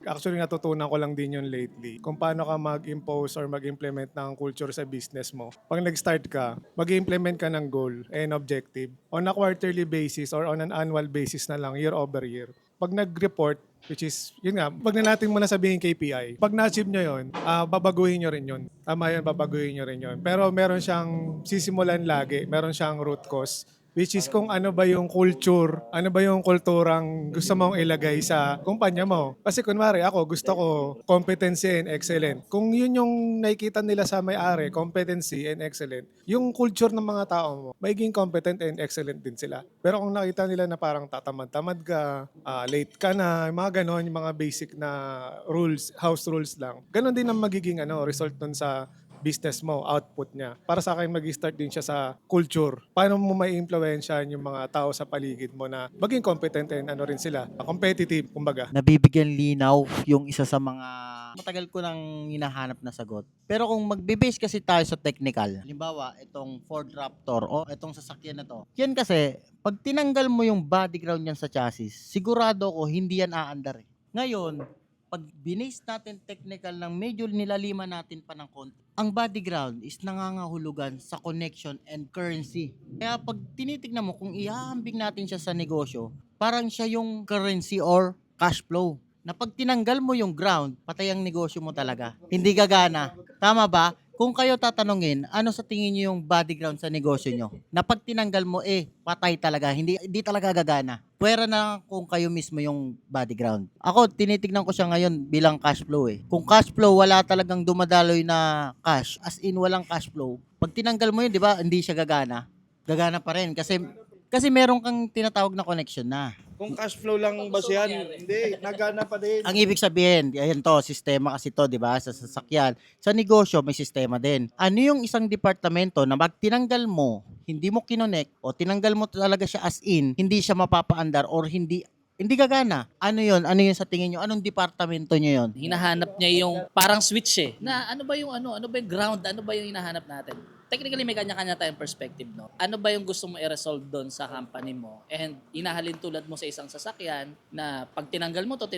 Actually, natutunan ko lang din yun lately. Kung paano ka mag-impose or mag-implement ng culture sa business mo. Pag nag-start ka, mag-implement ka ng goal and objective on a quarterly basis or on an annual basis na lang, year over year. Pag nag-report, which is, yun nga, pag na natin muna sabihin KPI, pag na-achieve nyo yun, babaguhin nyo rin yun. Tama yun, babaguhin nyo rin yun. Pero meron siyang sisimulan lagi, meron siyang root cause, Which is kung ano ba yung culture, ano ba yung kulturang gusto mong ilagay sa kumpanya mo. Kasi kunwari ako, gusto ko competency and excellent. Kung yun yung nakikita nila sa may-ari, competency and excellent, yung culture ng mga tao mo, magiging competent and excellent din sila. Pero kung nakita nila na parang tatamad-tamad ka, late ka na, mga ganon, yung mga basic na rules, house rules lang. Ganon din ang magiging result nun sa business mo, output niya. Para sa akin, mag-start din siya sa culture. Paano mo may impluwensyahan yung mga tao sa paligid mo na maging competent and rin sila, competitive, kumbaga. Nabibigyan linaw yung isa sa mga matagal ko nang hinahanap na sagot. Pero kung magbe-base kasi tayo sa technical, halimbawa, itong Ford Raptor o itong sasakyan na to, yan kasi, pag tinanggal mo yung body ground yan sa chassis, sigurado ko hindi yan aandar eh. Ngayon, pag binase natin technical ng medyo nilalima natin pa ng konti, ang body ground is nangangahulugan sa connection and currency. Kaya pag tinitignan mo, kung ihahambing natin siya sa negosyo, parang siya yung currency or cash flow. Na pag tinanggal mo yung ground, patay ang negosyo mo talaga. Hindi gagana. Tama ba? Kung kayo tatanungin, ano sa tingin niyo yung body ground sa negosyo nyo? Na pag tinanggal mo, patay talaga. Hindi talaga gagana. Pwera na kung kayo mismo yung body ground. Ako, tinitignan ko siya ngayon bilang cash flow eh. Kung cash flow, wala talagang dumadaloy na cash. As in, walang cash flow. Pag tinanggal mo yun, di ba, hindi siya gagana. Gagana pa rin. Kasi meron kang tinatawag na connection na. Kung cash flow lang ba siya, hindi, nagana pa din. Ang ibig sabihin, ayan to, sistema kasi to, di ba? Sa sasakyan. Sa negosyo, may sistema din. Ano yung isang departamento na pag tinanggal mo, hindi mo kinonek, o tinanggal mo talaga siya as in, hindi siya mapapaandar or hindi gagana. Ano yun? Ano yun sa tingin nyo? Anong departamento nyo yun? Hinahanap niya yung parang switch na ano ba yung ground, ano ba yung hinahanap natin? Technically, may kanya-kanya tayong perspective, no? Ano ba yung gusto mo i-resolve doon sa company mo? And inahalin tulad mo sa isang sasakyan na pag tinanggal mo to,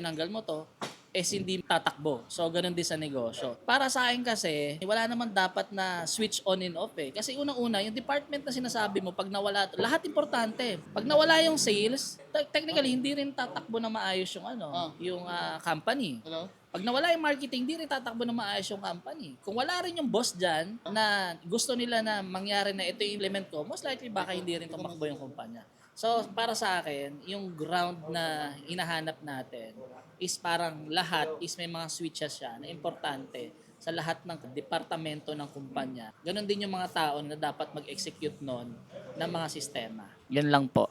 hindi tatakbo. So, ganun din sa negosyo. Para sa akin kasi, wala naman dapat na switch on and off eh. Kasi unang-una, yung department na sinasabi mo, pag nawala, lahat importante. Pag nawala yung sales, technically, hindi rin tatakbo na maayos yung yung company. Hello? Pag nawala yung marketing, hindi rin tatakbo na maayos yung company. Kung wala rin yung boss dyan na gusto nila na mangyari na ito yung implement ko, most likely baka hindi rin tumakbo yung kumpanya. So, para sa akin, yung ground na hinahanap natin is parang lahat is may mga switches siya na importante sa lahat ng departamento ng kumpanya. Ganon din yung mga tao na dapat mag-execute nun ng mga sistema. Yan lang po.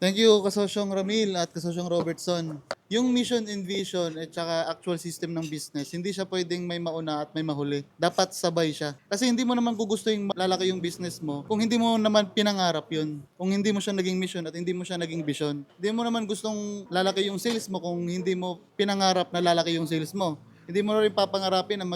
Thank you, Kasosyong Ramil at Kasosyong Robertson. Yung mission and vision at saka actual system ng business, hindi siya pwedeng may mauna at may mahuli. Dapat sabay siya. Kasi hindi mo naman gugustuhin lalaki yung business mo kung hindi mo naman pinangarap yun. Kung hindi mo siya naging mission at hindi mo siya naging vision. Hindi mo naman gustong lalaki yung sales mo kung hindi mo pinangarap na lalaki yung sales mo. Hindi mo rin papangarapin na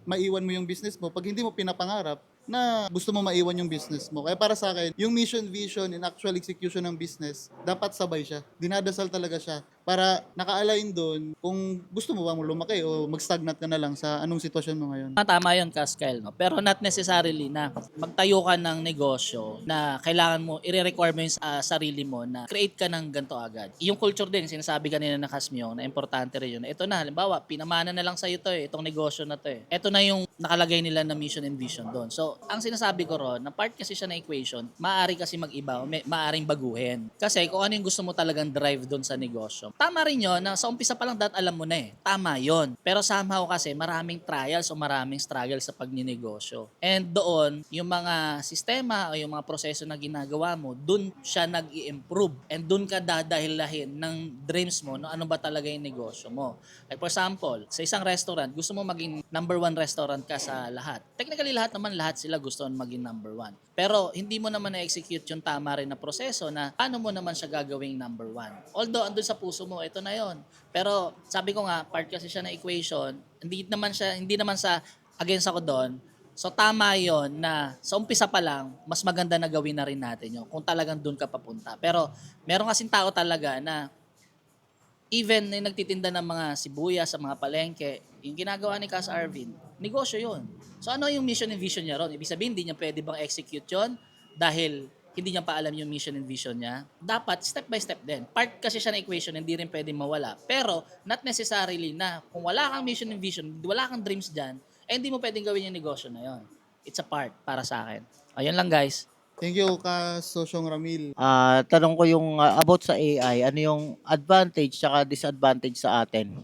maiwan mo yung business mo pag hindi mo pinapangarap na gusto mo maiwan yung business mo. Kaya para sa akin, yung mission, vision, and actual execution ng business, dapat sabay siya. Dinadasal talaga siya para naka-align doon kung gusto mo bang lumaki o mag-stagnant ka na lang sa anong sitwasyon mo ngayon. Tama yun, Kyle, no? Pero not necessarily na magtayo ka ng negosyo na kailangan mo, i-require mo yung sarili mo na create ka ng ganito agad. Yung culture din, sinasabi kanina na Kasmyo, na importante rin yun. Ito na, halimbawa, pinamana na lang sa'yo to itong negosyo na to Ito na yung nakalagay nila na mission and vision doon. So, ang sinasabi ko ron, na part kasi siya na equation, maaari kasi mag-iba, maaring baguhin. Kasi kung ano yung gusto mo talagang drive doon sa negosyo. Tama rin yun, na sa umpisa pa lang alam mo na Tama yon. Pero somehow kasi maraming trials o maraming struggles sa pagninegosyo. And doon, yung mga sistema o yung mga proseso na ginagawa mo, doon siya nag-i-improve. And doon ka dadahilahin ng dreams mo, no, ano ba talaga yung negosyo mo. Like for example, sa isang restaurant, gusto mo maging number 1 restaurant ka sa lahat. Technically, lahat sila gusto maging number 1. Pero hindi mo naman na-execute yung tama rin na proseso na paano mo naman siya gagawing number 1. Although, andun sa puso mo, ito na yon. Pero, sabi ko nga, part kasi siya na equation, hindi naman sa against ako doon. So, tama yon na sa umpisa pa lang, mas maganda na gawin na rin natin yun kung talagang doon ka papunta. Pero, meron kasing tao talaga na even na nagtitinda ng mga sibuyas sa mga palengke, yung ginagawa ni Cas Arvin, negosyo yun. So ano yung mission and vision niya ron? Ibig sabihin, hindi niya pwede bang execute yun dahil hindi niya pa alam yung mission and vision niya? Dapat step by step din. Part kasi siya na equation, hindi rin pwede mawala. Pero not necessarily na kung wala kang mission and vision, wala kang dreams dyan, hindi mo pwedeng gawin yung negosyo na yon. It's a part para sa akin. Ayun lang guys. Thank you ka Sosyong Ramil. Tanong ko yung about sa AI, ano yung advantage tsaka disadvantage sa atin?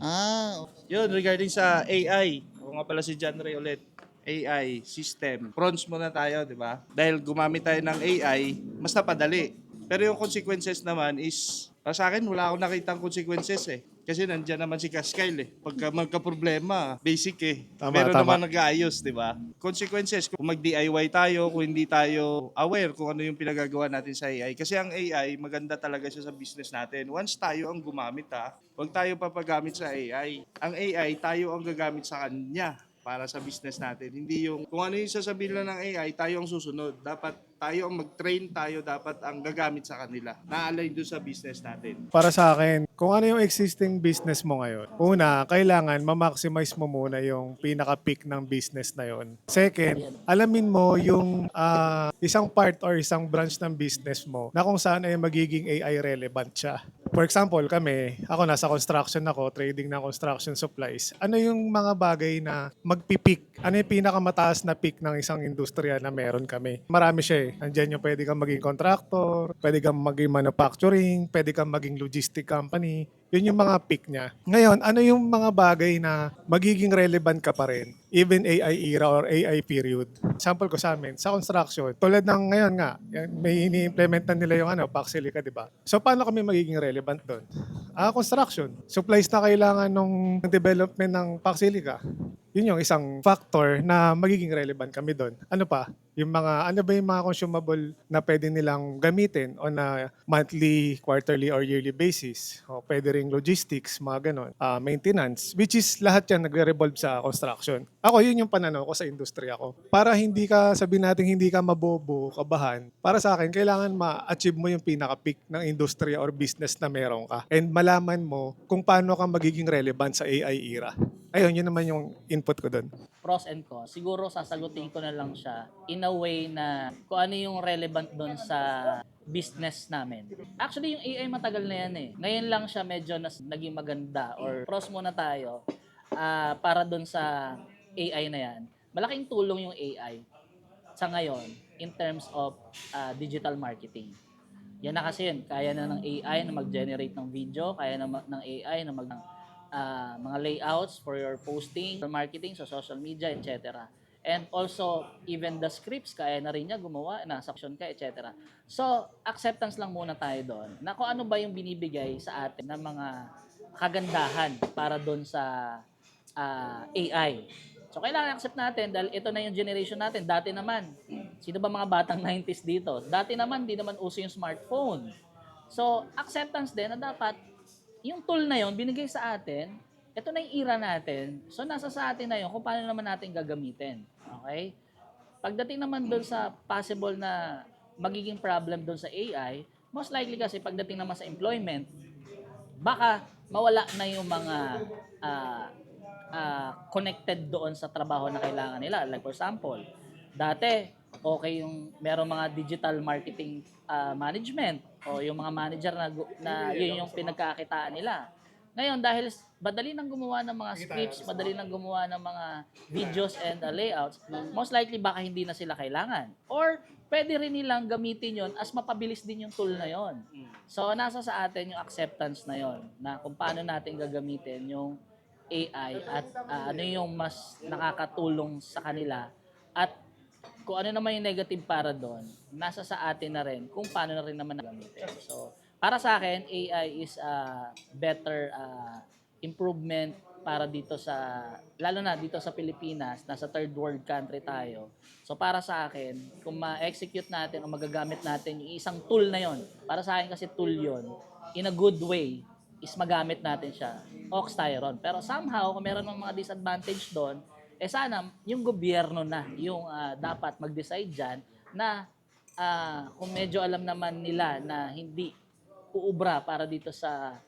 Yun, regarding sa AI, ako nga pala si John Ray ulit. AI, system. Prawns muna tayo, di ba? Dahil gumamit tayo ng AI, mas napadali. Pero yung consequences naman is, para sa akin, wala akong nakitang consequences eh. Kasi nandyan naman si Kaskyle eh. Pagka magka-problema, basic eh. Tama, Meron tama. naman nag-aayos, di ba? Consequences, kung mag-DIY tayo, kung hindi tayo aware kung ano yung pinagagawa natin sa AI. Kasi ang AI, maganda talaga siya sa business natin. Once tayo ang gumamit huwag tayo papagamit sa AI. Ang AI, tayo ang gagamit sa kanya para sa business natin. Hindi yung kung ano yung sasabihin lang ng AI, tayo ang susunod. Dapat tayo ang mag-train, tayo dapat ang gagamit sa kanila. Na-align doon sa business natin. Para sa akin, kung ano yung existing business mo ngayon, una, kailangan ma-maximize mo muna yung pinaka-peak ng business na yon. Second, alamin mo yung isang part or isang branch ng business mo na kung saan ay magiging AI relevant siya. For example, ako nasa construction ako, trading ng construction supplies. Ano yung mga bagay na magpipik? Ano yung pinakamataas na peak ng isang industriya na meron kami? Marami siya eh. Andyan yung pwede kang maging contractor, pwede kang maging manufacturing, pwede kang maging logistic company. Yun yung mga peak niya. Ngayon, ano yung mga bagay na magiging relevant ka pa rin? Even AI era or AI period. Sample ko sa amin, sa construction, tulad ng ngayon nga, may ini-implement na nila yung PAC Silica, di ba? So, paano kami magiging relevant doon? Construction. Supplies na kailangan ng development ng PAC Silica. Yun yung isang factor na magiging relevant kami doon. Ano pa? Ano ba yung mga consumable na pwede nilang gamitin on a monthly, quarterly, or yearly basis? O pwede ring logistics, mga ganon. Maintenance, which is lahat yan nagre-revolve sa construction. Ako, yun yung pananaw ko sa industriya ko. Para hindi ka, sabihin natin, hindi ka mabobo, kabahan. Para sa akin, kailangan ma-achieve mo yung pinaka-peak ng industriya or business na meron ka. And malaman mo kung paano ka magiging relevant sa AI era. Ayun, yun naman yung input ko doon. Pros and cons. Siguro sasagutin ko na lang siya in a way na kung ano yung relevant doon sa business namin. Actually, yung AI matagal na yan eh. Ngayon lang siya medyo naging maganda or pros muna tayo para doon sa AI na yan. Malaking tulong yung AI sa ngayon in terms of digital marketing. Yan na kasi yun. Kaya na ng AI na mag-generate ng video, kaya na ng AI na mga layouts for your posting, for marketing sa social media, etc. And also, even the scripts, kaya na rin niya gumawa, nasa action ka, etc. So, acceptance lang muna tayo doon. Na kung ano ba yung binibigay sa atin ng mga kagandahan para doon sa AI. So, kailangan accept natin dahil ito na yung generation natin. Dati naman, sino ba mga batang 90s dito? Dati naman, di naman uso yung smartphone. So, acceptance din na dapat yung tool na yon binigay sa atin, ito na yung era natin. So, nasa sa atin na yun kung paano naman natin gagamitin. Okay? Pagdating naman doon sa possible na magiging problem doon sa AI, most likely kasi pagdating naman sa employment, baka mawala na yung mga connected doon sa trabaho na kailangan nila. Like for example, dati, okay yung merong mga digital marketing management o yung mga manager na yun yung pinagkakitaan nila. Ngayon, dahil madali nang gumawa ng mga scripts, madali nang gumawa ng mga videos and layouts, most likely baka hindi na sila kailangan. Or pwede rin nilang gamitin yon as mapabilis din yung tool na yon. So, nasa sa atin yung acceptance na yon na kung paano natin gagamitin yung AI at ano yung mas nakakatulong sa kanila at kung ano naman yung negative para doon, nasa sa atin na rin kung paano na rin naman gamitin. So, para sa akin, AI is a better improvement para dito lalo na dito sa Pilipinas, nasa third world country tayo. So, para sa akin, kung ma-execute natin o magagamit natin yung isang tool na yon, para sa akin kasi tool yon in a good way, is magamit natin siya. Ox tayo ron. Pero somehow, kung meron mga disadvantage doon, sana yung gobyerno na yung dapat mag-decide dyan na kung medyo alam naman nila na hindi uubra para dito sa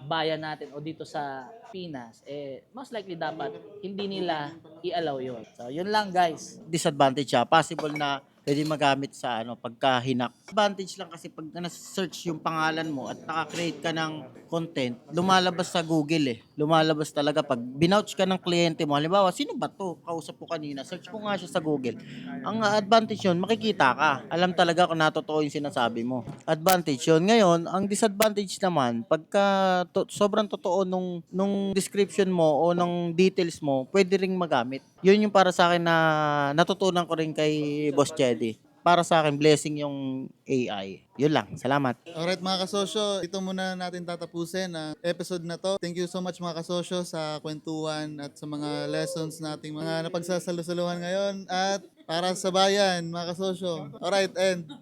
bayan natin o dito sa Pinas, most likely dapat hindi nila i-allow yun. So, yun lang guys. Disadvantage siya. Possible na pwede magamit sa pagkahinak. Advantage lang kasi pag na-search yung pangalan mo at naka-create ka ng content, lumalabas sa Google lumalabas talaga pag binouch ka ng kliyente mo. Halimbawa, sino ba to? Kausap ko kanina. Search ko nga siya sa Google. Ang advantage yun, makikita ka. Alam talaga kung natotoo yung sinasabi mo. Advantage yun. Ngayon, ang disadvantage naman, pagka sobrang totoo nung description mo o nung details mo, pwede ring magamit. Yun yung para sa akin na natutunan ko rin kay Boss Jedy. Para sa akin, blessing yung AI. Yun lang. Salamat. Alright mga kasosyo, ito muna natin tatapusin ang episode na to. Thank you so much mga kasosyo sa kwentuhan at sa mga lessons nating mga napagsasalusaluhan ngayon at para sa bayan mga kasosyo. Alright, end.